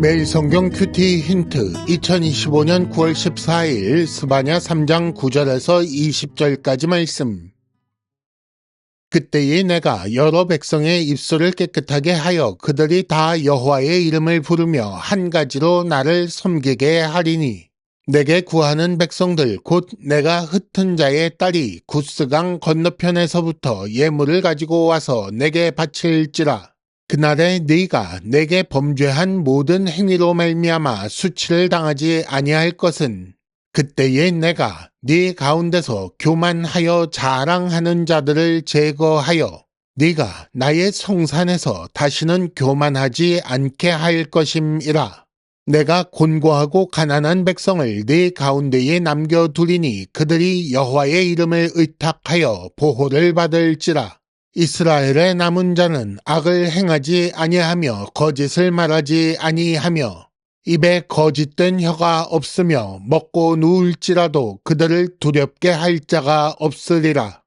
매일 성경 큐티 힌트 2025년 9월 14일 스바냐 3장 9절에서 20절까지 말씀. 그때에 내가 여러 백성의 입술을 깨끗하게 하여 그들이 다 여호와의 이름을 부르며 한 가지로 나를 섬기게 하리니 내게 구하는 백성들 곧 내가 흩은 자의 딸이 구스강 건너편에서부터 예물을 가지고 와서 내게 바칠지라. 그날에 네가 내게 범죄한 모든 행위로 말미암아 수치를 당하지 아니할 것은 그때에 내가 네 가운데서 교만하여 자랑하는 자들을 제거하여 네가 나의 성산에서 다시는 교만하지 않게 할 것임이라. 내가 곤고하고 가난한 백성을 네 가운데에 남겨두리니 그들이 여호와의 이름을 의탁하여 보호를 받을지라. 이스라엘의 남은 자는 악을 행하지 아니하며 거짓을 말하지 아니하며 입에 거짓된 혀가 없으며 먹고 누울지라도 그들을 두렵게 할 자가 없으리라.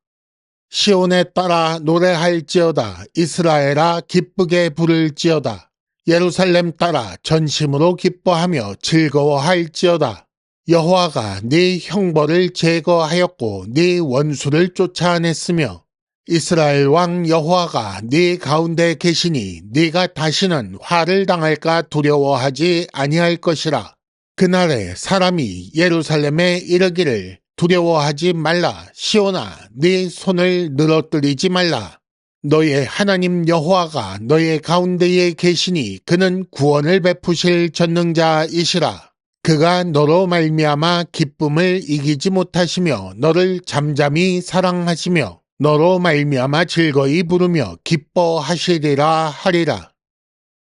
시온에 따라 노래할지어다. 이스라엘아 기쁘게 부를지어다. 예루살렘 따라 전심으로 기뻐하며 즐거워할지어다. 여호와가 네 형벌을 제거하였고 네 원수를 쫓아냈으며 이스라엘 왕 여호와가 네 가운데 계시니 네가 다시는 화를 당할까 두려워하지 아니할 것이라. 그날에 사람이 예루살렘에 이르기를 두려워하지 말라. 시온아 네 손을 늘어뜨리지 말라. 너의 하나님 여호와가 너의 가운데에 계시니 그는 구원을 베푸실 전능자이시라. 그가 너로 말미암아 기쁨을 이기지 못하시며 너를 잠잠히 사랑하시며 너로 말미암아 즐거이 부르며 기뻐하시리라 하리라.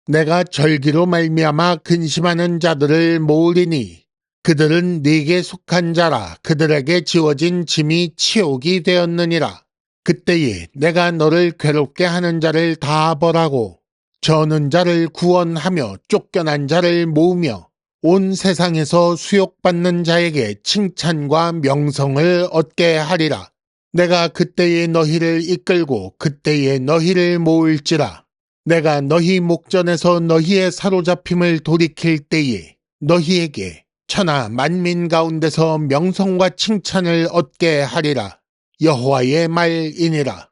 내가 절기로 말미암아 근심하는 자들을 모으리니 그들은 네게 속한 자라. 그들에게 지워진 짐이 치욕이 되었느니라. 그때에 내가 너를 괴롭게 하는 자를 다 벌하고 저는 자를 구원하며 쫓겨난 자를 모으며 온 세상에서 수욕받는 자에게 칭찬과 명성을 얻게 하리라. 내가 그때에 너희를 이끌고 그때에 너희를 모을지라. 내가 너희 목전에서 너희의 사로잡힘을 돌이킬 때에 너희에게 천하 만민 가운데서 명성과 칭찬을 얻게 하리라. 여호와의 말이니라.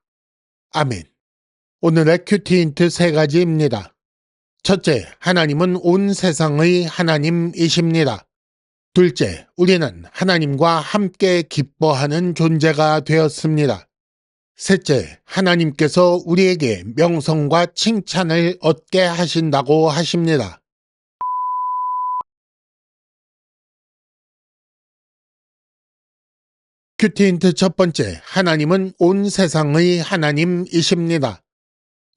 아멘. 오늘의 큐티 힌트 3가지입니다. 첫째, 하나님은 온 세상의 하나님이십니다. 둘째, 우리는 하나님과 함께 기뻐하는 존재가 되었습니다. 셋째, 하나님께서 우리에게 명성과 칭찬을 얻게 하신다고 하십니다. 큐티 힌트 첫 번째, 하나님은 온 세상의 하나님이십니다.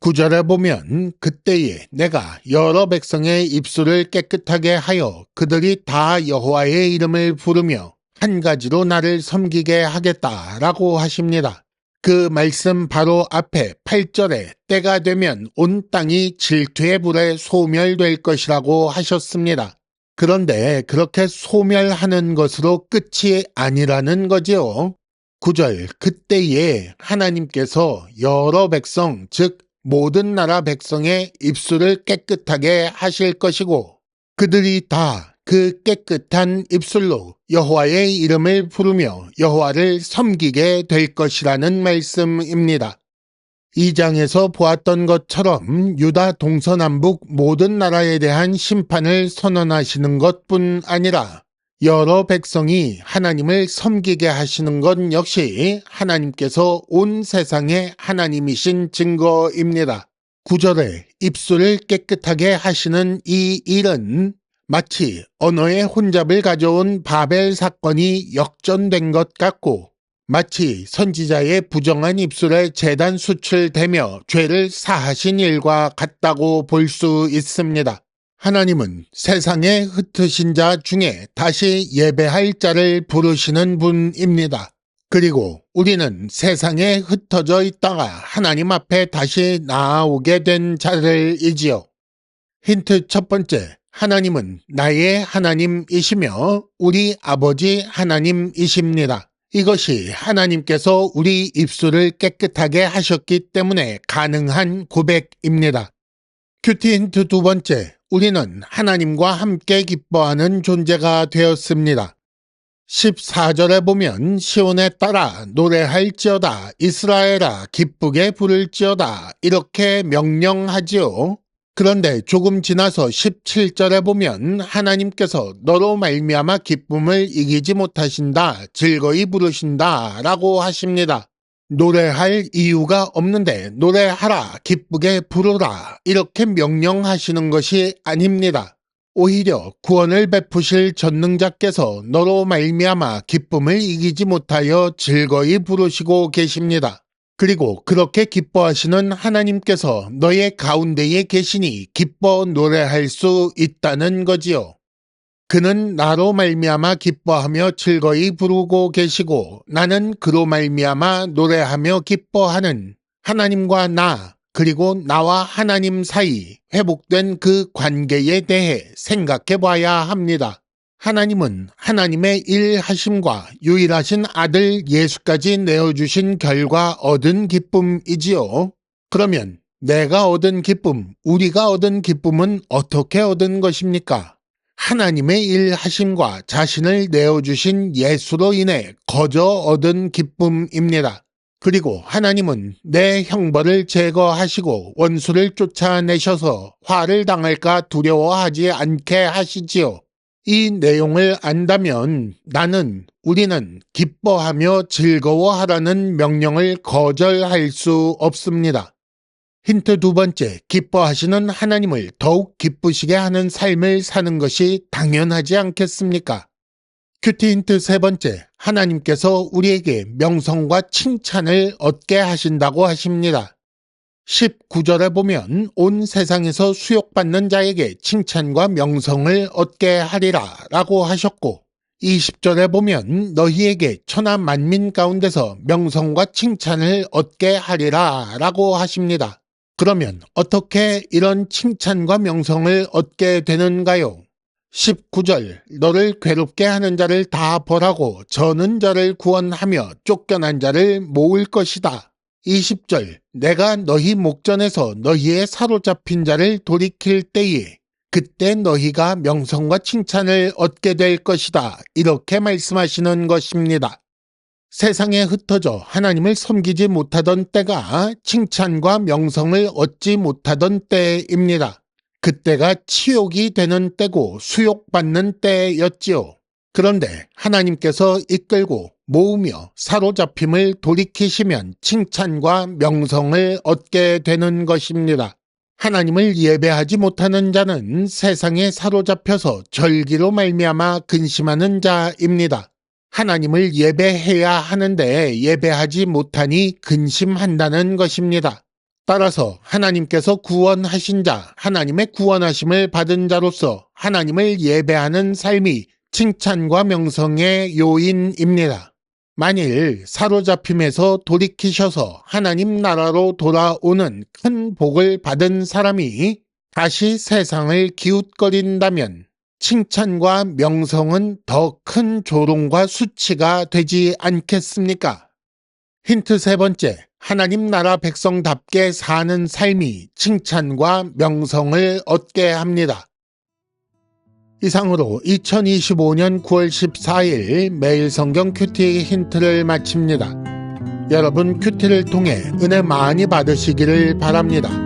9절에 보면 그때에 내가 여러 백성의 입술을 깨끗하게 하여 그들이 다 여호와의 이름을 부르며 한 가지로 나를 섬기게 하겠다라고 하십니다. 그 말씀 바로 앞에 8절에 때가 되면 온 땅이 질투의 불에 소멸될 것이라고 하셨습니다. 그런데 그렇게 소멸하는 것으로 끝이 아니라는 거지요. 9절 그때에 하나님께서 여러 백성 즉 모든 나라 백성의 입술을 깨끗하게 하실 것이고 그들이 다 그 깨끗한 입술로 여호와의 이름을 부르며 여호와를 섬기게 될 것이라는 말씀입니다. 2장에서 보았던 것처럼 유다 동서남북 모든 나라에 대한 심판을 선언하시는 것뿐 아니라 여러 백성이 하나님을 섬기게 하시는 것 역시 하나님께서 온 세상의 하나님이신 증거입니다. 9절에 입술을 깨끗하게 하시는 이 일은 마치 언어의 혼잡을 가져온 바벨 사건이 역전된 것 같고 마치 선지자의 부정한 입술에 제단 숯을 대며 죄를 사하신 일과 같다고 볼 수 있습니다. 하나님은 세상에 흩으신 자 중에 다시 예배할 자를 부르시는 분입니다. 그리고 우리는 세상에 흩어져 있다가 하나님 앞에 다시 나아오게 된 자들이지요. 힌트 첫 번째, 하나님은 나의 하나님이시며 우리 아버지 하나님이십니다. 이것이 하나님께서 우리 입술을 깨끗하게 하셨기 때문에 가능한 고백입니다. 큐티 힌트 두 번째, 우리는 하나님과 함께 기뻐하는 존재가 되었습니다. 14절에 보면 시온에 따라 노래할지어다 이스라엘아 기쁘게 부를지어다 이렇게 명령하지요. 그런데 조금 지나서 17절에 보면 하나님께서 너로 말미암아 기쁨을 이기지 못하신다 즐거이 부르신다 라고 하십니다. 노래할 이유가 없는데 노래하라 기쁘게 부르라 이렇게 명령하시는 것이 아닙니다. 오히려 구원을 베푸실 전능자께서 너로 말미암아 기쁨을 이기지 못하여 즐거이 부르시고 계십니다. 그리고 그렇게 기뻐하시는 하나님께서 너의 가운데에 계시니 기뻐 노래할 수 있다는 거지요. 그는 나로 말미암아 기뻐하며 즐거이 부르고 계시고 나는 그로 말미암아 노래하며 기뻐하는 하나님과 나 그리고 나와 하나님 사이 회복된 그 관계에 대해 생각해 봐야 합니다. 하나님은 하나님의 일하심과 유일하신 아들 예수까지 내어주신 결과 얻은 기쁨이지요. 그러면 내가 얻은 기쁨, 우리가 얻은 기쁨은 어떻게 얻은 것입니까? 하나님의 일하심과 자신을 내어주신 예수로 인해 거저 얻은 기쁨입니다. 그리고 하나님은 내 형벌을 제거하시고 원수를 쫓아내셔서 화를 당할까 두려워하지 않게 하시지요. 이 내용을 안다면 우리는 기뻐하며 즐거워하라는 명령을 거절할 수 없습니다. 힌트 두 번째, 기뻐하시는 하나님을 더욱 기쁘시게 하는 삶을 사는 것이 당연하지 않겠습니까? 큐티 힌트 세 번째, 하나님께서 우리에게 명성과 칭찬을 얻게 하신다고 하십니다. 19절에 보면 온 세상에서 수욕받는 자에게 칭찬과 명성을 얻게 하리라 라고 하셨고 20절에 보면 너희에게 천하 만민 가운데서 명성과 칭찬을 얻게 하리라 라고 하십니다. 그러면 어떻게 이런 칭찬과 명성을 얻게 되는가요? 19절 너를 괴롭게 하는 자를 다 벌하고 저는 자를 구원하며 쫓겨난 자를 모을 것이다. 20절 내가 너희 목전에서 너희의 사로잡힌 자를 돌이킬 때에 그때 너희가 명성과 칭찬을 얻게 될 것이다. 이렇게 말씀하시는 것입니다. 세상에 흩어져 하나님을 섬기지 못하던 때가 칭찬과 명성을 얻지 못하던 때입니다. 그때가 치욕이 되는 때고 수욕받는 때였지요. 그런데 하나님께서 이끌고 모으며 사로잡힘을 돌이키시면 칭찬과 명성을 얻게 되는 것입니다. 하나님을 예배하지 못하는 자는 세상에 사로잡혀서 절기로 말미암아 근심하는 자입니다. 하나님을 예배해야 하는데 예배하지 못하니 근심한다는 것입니다. 따라서 하나님께서 구원하신 자, 하나님의 구원하심을 받은 자로서 하나님을 예배하는 삶이 칭찬과 명성의 요인입니다. 만일 사로잡힘에서 돌이키셔서 하나님 나라로 돌아오는 큰 복을 받은 사람이 다시 세상을 기웃거린다면 칭찬과 명성은 더 큰 조롱과 수치가 되지 않겠습니까? 힌트 세 번째, 하나님 나라 백성답게 사는 삶이 칭찬과 명성을 얻게 합니다. 이상으로 2025년 9월 14일 매일 성경 큐티 힌트를 마칩니다. 여러분 큐티를 통해 은혜 많이 받으시기를 바랍니다.